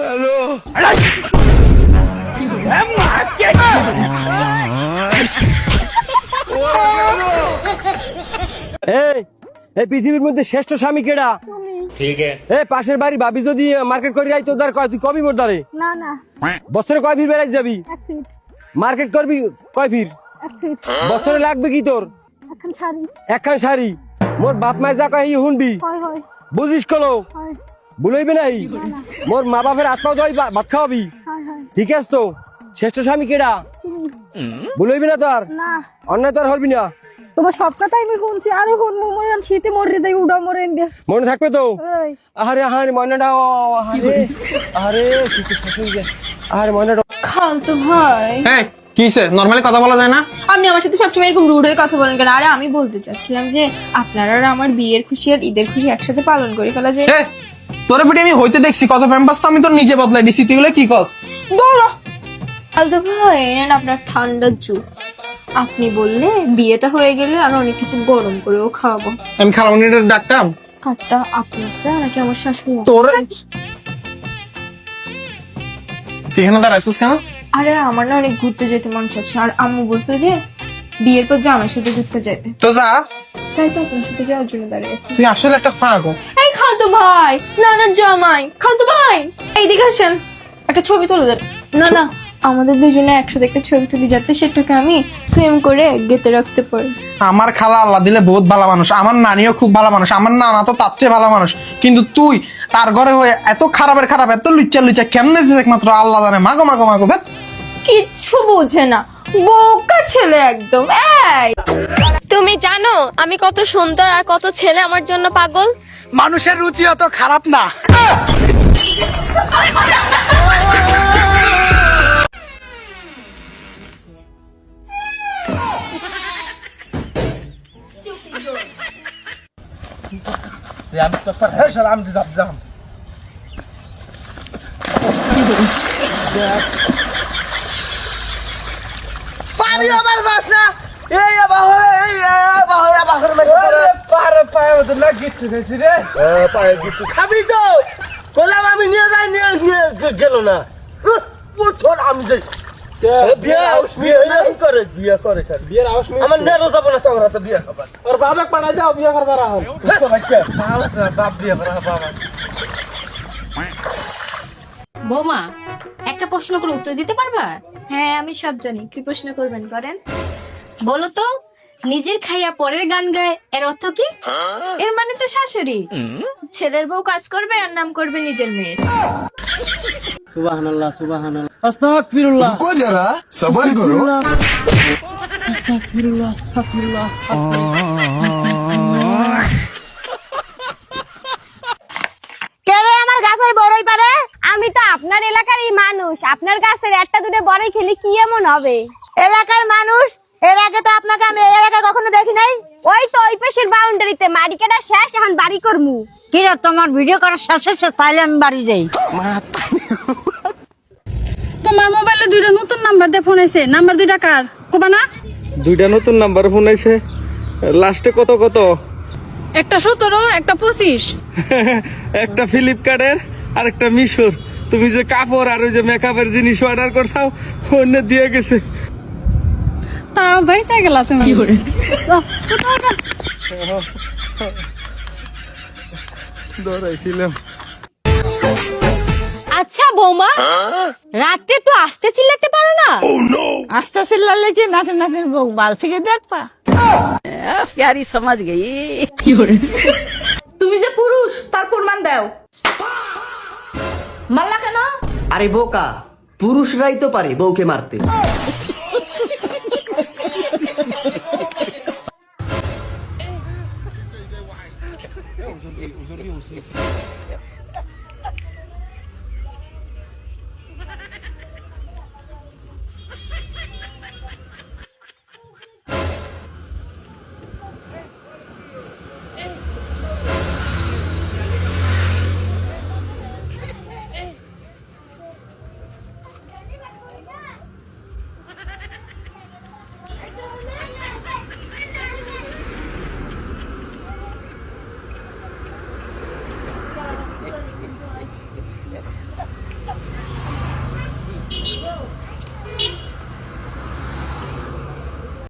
Hello এই পৃথিবীর মধ্যে শ্রেষ্ঠ স্বামী কেডা? ঠিক আছে এই পাশের বাড়ি ভাবি যদি মার্কেট করে যাই তো তার কয় তুই কবি মোর দারে না না বছরে কয় ফির বেড়াই যাবি? 1 ফিট মার্কেট করবি কয় ফির? 1 ফিট বছরে লাগবে কি তোর? এখন ছাড়ি একখান শাড়ি। মোর বাপ মায় যা কয় শুনবি, হয় হয় বুঝিস কোনো হয় ভুলইবি নাই। মোর মা বাপের আত্মাও দই ভাত খাওয়াবি, হয় হয় ঠিক আছে তো? শ্রেষ্ঠ স্বামী কেডা? ভুলইবি না তোর, না অন্যায় তোর হলবি না। তোমার সব কথাই আমি শুনছি, আরো শুনবো। মরে শীতে মরে যাই, উড়া মরে দিয়ে মনে থাকবে তো? এই আরে আরে ময়নাটা, আরে আরে শীতে শেষ হয়ে যায়। আরে ময়নাটা খালতো ভাই, এই কিসে নরমালি কথা বলা যায় না? আপনি আমার সাথে সবসময় এরকম রুড হয়ে কথা বলেন কেন? আরে আমি বলতে চাচ্ছিলাম যে আপনারা আর আমার বিয়ের খুশি আর ঈদের খুশি একসাথে পালন করে ফেলা যায়। এ তোরে বেটি আমি হইতে দেখছি কত প্যাম্পাস তো আমি তোর নিজে বদলাই দিছি, তুই গুলো কি কস? দৌড়ো। খালতো ভাই নেন আপনার ঠান্ডা জুস। আপনি বললে বিয়েটা হয়ে গেলে আর অনেক কিছু গরম করেও খাওয়াবো। আমি খালামনির ডাকতাম কাঠটা আপনারটা নাকি আমার শাশুড়ি? তোর তুই এখানে দাঁড়াইছিস কেন? আরে আমার না অনেক ঘুরতে যেতে মন চাচ্ছে, আর আম্মু বলছে যে বিয়ের পর জামাইয়ের সাথে ঘুরতে যেতে, তো যা, তাই তো আপনার সাথে যাওয়ার জন্য দাঁড়িয়েছি। তুই আসলে একটা ফাঁকো। এই খালতো ভাই, না না জামাই, খালতো ভাই এইদিকে আসেন, একটা ছবি তুলে দেন। না না, আমাদের দুজনে একসাথে একটা ছবি তুলি যাতে সেটাকে আমি ফ্রেম করে গেতে রাখতে পারি। আমার খালা আল্লাহ দিলে বহুত ভালো মানুষ, আমার নানিও খুব ভালো মানুষ, আমার নানা তো তার চেয়ে ভালো মানুষ, কিন্তু তুই তার ঘরে হয়ে এত খারাপের খারাপ, এত লুচ্চা লুচ্চা কেমনে একমাত্র আল্লাহ জানে। মাগো মাগো মাগো ধ্যাৎ। কিচ্ছু বোঝে না, বোকা ছেলে একদম। এই তুমি জানো আমি কত সুন্দর আর কত ছেলে আমার জন্য পাগল? মানুষের রুচি অত খারাপ না। আমি তো আমি যাম পানি আমার বাসা এই পায়ে গিট্টু খাবি তো বললাম আমি নিয়ে যাই, নিয়ে গেল না। আমি যাই বিয়ে করে আমার নেরো যাবো না তোমরা তো বিয়ে খাবার। ওর বাবা পাঠাই দাও বিয়ে করবার। বাপ বিয়ে করা বাবা। বৌমা, একটা প্রশ্ন করে উত্তর দিতে পারবা? হ্যাঁ আমি সব জানি, কি প্রশ্ন করবেন করেন। বলো তো, নিজের খাইয়া পরের গান গায় এর অর্থ কি? এর মানে তো শাশুড়ি, ছেলের বউ কাজ করবে আর নাম করবে নিজের মেয়ের। সুবহানাল্লাহ সুবহানাল্লাহ আস্তাগফিরুল্লাহ। रुको जरा सबर करो। আস্তাগফিরুল্লাহ আস্তাগফিরুল্লাহ। কেরে আমার গাছের বড়ই পারে? আমি তো আপনার এলাকারই মানুষ, আপনার গাছের একটা দুটো বড়ই খেলে কি এমন হবে? এলাকার মানুষ, এর আগে তো আপনাকে আমি এই এলাকায় কখনো দেখি নাই। ওই তো ওই পাশের বাউন্ডারিতে মাটি কাটা শেষ, এখন বাড়ি করমু। কি রে তোমার ভিডিও করা শেষ হচ্ছে, তাইলে আমি বাড়ি যাই। তোমার মোবাইলে দুইটা নতুন নাম্বার দিয়ে ফোন আইছে, নাম্বার দুইটা কার কোবা না? দুইটা নতুন নাম্বার ফোন আইছে, লাস্টে কত কত? একটা 17, একটা 25। একটা ফ্লিপকার্টের আর একটা মিশোর। তুমি যে কাপড় আর ওই যে মেকআপের জিনিস অর্ডার করছাও অন্য দিয়ে গেছে। তা ভাই চাই গেলা তুমি কি করে? দৌড়াইছিলাম। আচ্ছা বৌমা, রাতে একটু আস্তে চিল্লাতে পারো না? আস্তে চিল্লালে কি নাতিন নাতিন বউ বাল ছিঁড়ে দেখবা? প্যারি সমাজ গেই। তুমি যে পুরুষ তার প্রমাণ দাও। মারলা কেন? আরে বোকা, পুরুষরাই তো পারে বউকে মারতে।